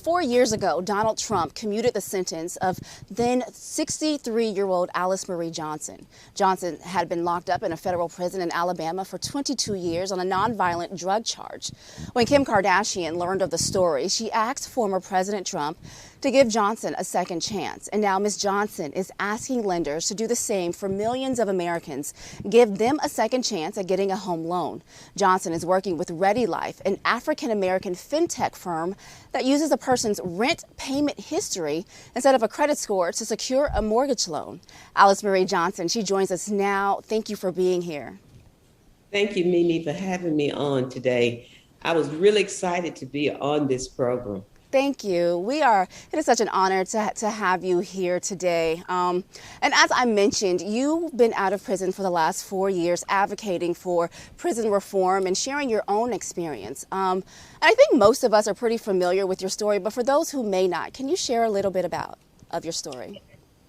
4 years ago, Donald Trump commuted the sentence of then 63-year-old Alice Marie Johnson. Johnson had been locked up in a federal prison in Alabama for 22 years on a nonviolent drug charge. When Kim Kardashian learned of the story, she asked former President Trump to give Johnson a second chance. And now Ms. Johnson is asking lenders to do the same for millions of Americans, give them a second chance at getting a home loan. Johnson is working with Ready Life, an African-American fintech firm that uses a person's rent payment history instead of a credit score to secure a mortgage loan. Alice Marie Johnson, she joins us now. Thank you for being here. Thank you, Mimi, for having me on today. I was really excited to be on this program. Thank you. It is such an honor to have you here today. And as I mentioned, you've been out of prison for the last 4 years, advocating for prison reform and sharing your own experience. And I think most of us are pretty familiar with your story, but for those who may not, can you share a little bit of your story?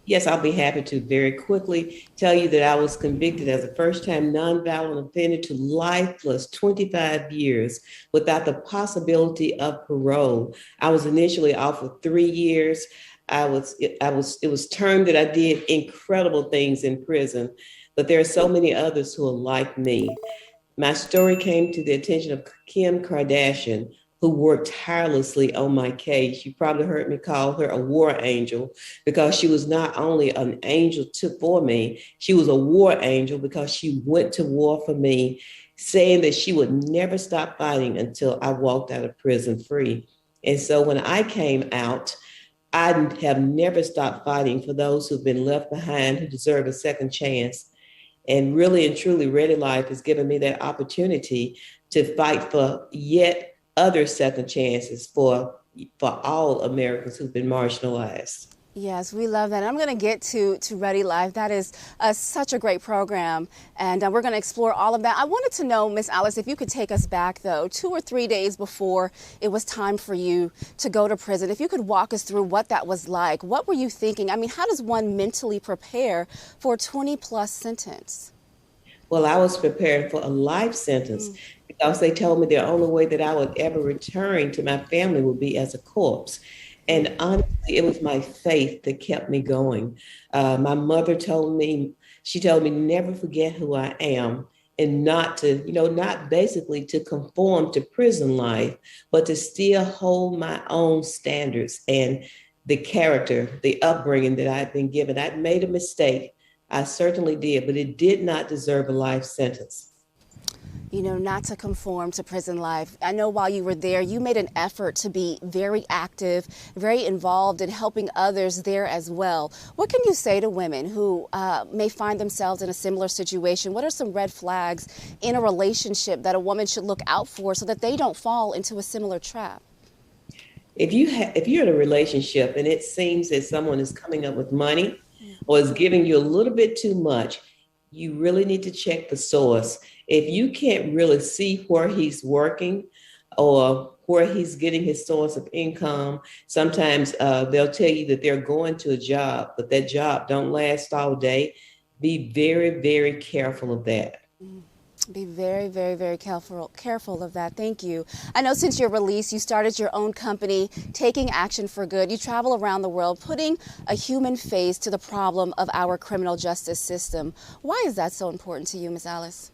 Yes, I'll be happy to very quickly tell you that I was convicted as a first-time nonviolent offender to life plus 25 years without the possibility of parole. I was initially offered 3 years. It was termed that I did incredible things in prison, but there are so many others who are like me. My story came to the attention of Kim Kardashian, who worked tirelessly on my case. You probably heard me call her a war angel because she was not only an angel for me, she was a war angel because she went to war for me, saying that she would never stop fighting until I walked out of prison free. And so when I came out, I have never stopped fighting for those who've been left behind who deserve a second chance. And really and truly, Ready Life has given me that opportunity to fight for yet other second chances for all Americans who've been marginalized. Yes, we love that. I'm going to get to Ready Life. That is such a great program, and we're going to explore all of that. I wanted to know, Miss Alice, if you could take us back, though, 2 or 3 days before it was time for you to go to prison. If you could walk us through what that was like. What were you thinking? I mean, how does one mentally prepare for a 20-plus sentence? Well, I was preparing for a life sentence because they told me the only way that I would ever return to my family would be as a corpse. And honestly, it was my faith that kept me going. My mother told me never forget who I am and not basically to conform to prison life, but to still hold my own standards and the character, the upbringing that I'd been given. I'd made a mistake. I certainly did, but it did not deserve a life sentence. You know, not to conform to prison life. I know while you were there, you made an effort to be very active, very involved in helping others there as well. What can you say to women who may find themselves in a similar situation? What are some red flags in a relationship that a woman should look out for so that they don't fall into a similar trap? If you're in a relationship and it seems that someone is coming up with money or is giving you a little bit too much, you really need to check the source. If you can't really see where he's working or where he's getting his source of income, sometimes they'll tell you that they're going to a job, but that job don't last all day. Be very, very careful of that. Be very, very, very careful of that. Thank you. I know since your release, you started your own company, Taking Action for Good. You travel around the world, putting a human face to the problem of our criminal justice system. Why is that so important to you, Ms. Alice?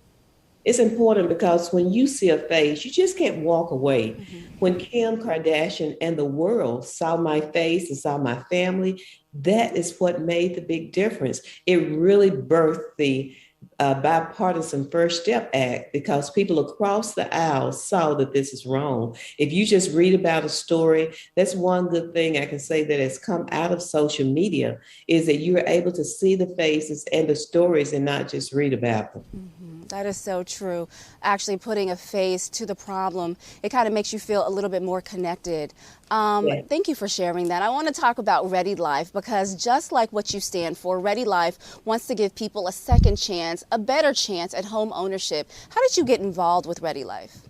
It's important because when you see a face, you just can't walk away. When Kim Kardashian and the world saw my face and saw my family, that is what made the big difference. It really birthed the bipartisan First Step Act because people across the aisle saw that this is wrong. If you just read about a story, that's one good thing I can say that has come out of social media is that you're able to see the faces and the stories and not just read about them. That is so true. Actually putting a face to the problem, it kind of makes you feel a little bit more connected. Thank you for sharing that. I want to talk about Ready Life because just like what you stand for, Ready Life wants to give people a second chance, a better chance at home ownership. How did you get involved with Ready Life?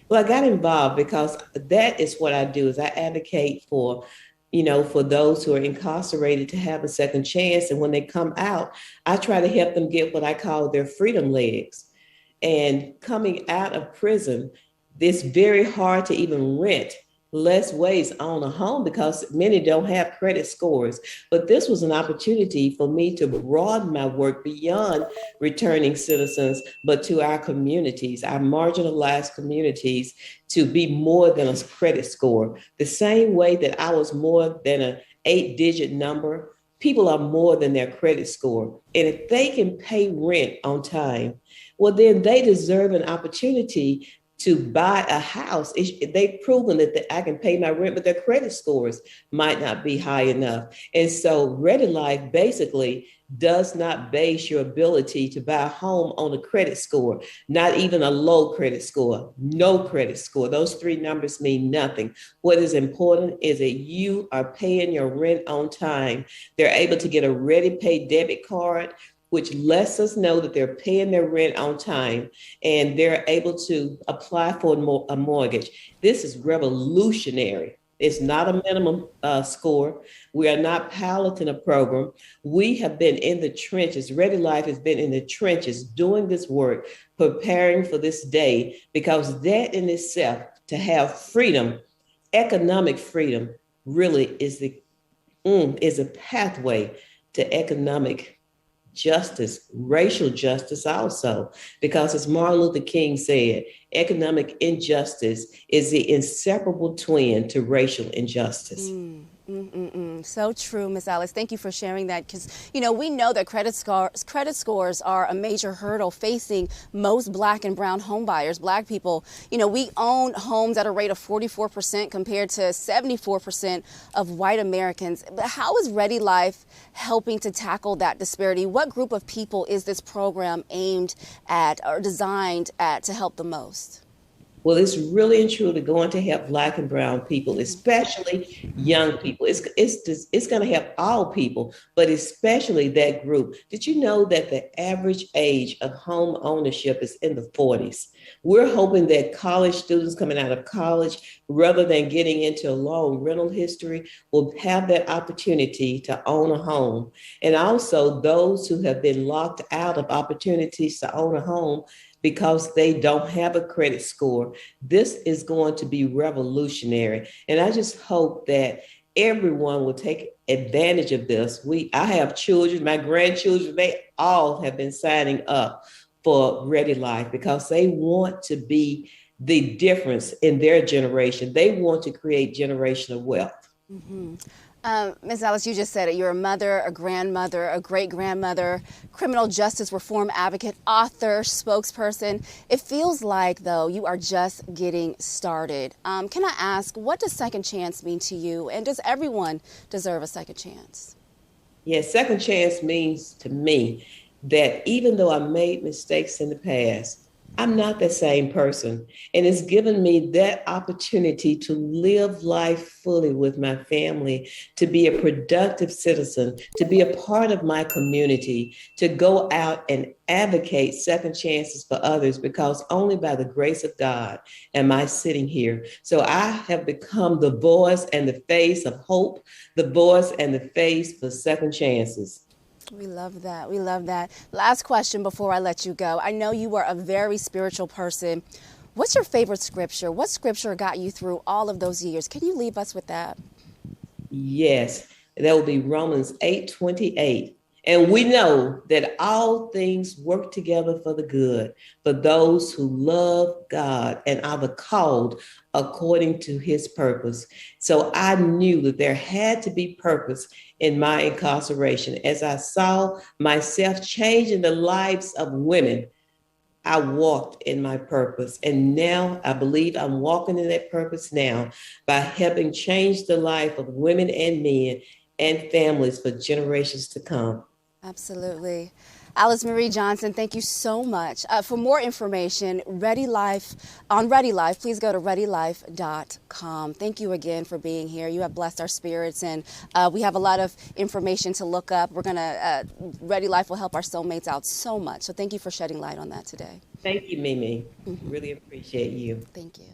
Well, I got involved because that is what I do is I advocate for those who are incarcerated to have a second chance. And when they come out, I try to help them get what I call their freedom legs. And coming out of prison, it's very hard to even rent less ways own a home because many don't have credit scores. But this was an opportunity for me to broaden my work beyond returning citizens, but to our communities, our marginalized communities, to be more than a credit score. The same way that I was more than an 8-digit number, people are more than their credit score. And if they can pay rent on time, well, then they deserve an opportunity to buy a house. They've proven that I can pay my rent, but their credit scores might not be high enough. And so Ready Life basically does not base your ability to buy a home on a credit score, not even a low credit score, no credit score. Those three numbers mean nothing. What is important is that you are paying your rent on time. They're able to get a Ready Pay debit card, which lets us know that they're paying their rent on time, and they're able to apply for a mortgage. This is revolutionary. It's not a minimum score. We are not piloting a program. We have been in the trenches. Ready Life has been in the trenches doing this work, preparing for this day, because that in itself, to have freedom, economic freedom, really is a pathway to economic justice, racial justice also, because as Martin Luther King said, economic injustice is the inseparable twin to racial injustice. So true, Ms. Alice. Thank you for sharing that, because, you know, we know that credit scores are a major hurdle facing most Black and brown home buyers. Black people, you know, we own homes at a rate of 44% compared to 74% of white Americans. But how is Ready Life helping to tackle that disparity? What group of people is this program aimed at or designed at to help the most? Well, it's really and truly going to help Black and brown people, especially young people. It's going to help all people, but especially that group. Did you know that the average age of home ownership is in the 40s? We're hoping that college students coming out of college, rather than getting into a long rental history, will have that opportunity to own a home. And also those who have been locked out of opportunities to own a home because they don't have a credit score. This is going to be revolutionary. And I just hope that everyone will take advantage of this. I have children, my grandchildren, they all have been signing up for Ready Life because they want to be the difference in their generation. They want to create generational wealth. Ms. Alice, you just said it. You're a mother, a grandmother, a great-grandmother, criminal justice reform advocate, author, spokesperson. It feels like, though, you are just getting started. Can I ask, what does second chance mean to you, and does everyone deserve a second chance? Yes, second chance means to me that even though I made mistakes in the past, I'm not the same person. And it's given me that opportunity to live life fully with my family, to be a productive citizen, to be a part of my community, to go out and advocate second chances for others, because only by the grace of God am I sitting here. So I have become the voice and the face of hope, the voice and the face for second chances. We love that. We love that. Last question before I let you go. I know you are a very spiritual person. What's your favorite scripture? What scripture got you through all of those years? Can you leave us with that? Yes, that will be Romans 8:28. And we know that all things work together for the good for those who love God and are the called according to his purpose. So I knew that there had to be purpose in my incarceration. As I saw myself changing the lives of women, I walked in my purpose. And now I believe I'm walking in that purpose now by helping change the life of women and men and families for generations to come. Absolutely. Alice Marie Johnson, thank you so much. For more information, Ready Life, please go to readylife.com. Thank you again for being here. You have blessed our spirits, and we have a lot of information to look up. Ready Life will help our soulmates out so much. So thank you for shedding light on that today. Thank you, Mimi. Really appreciate you. Thank you.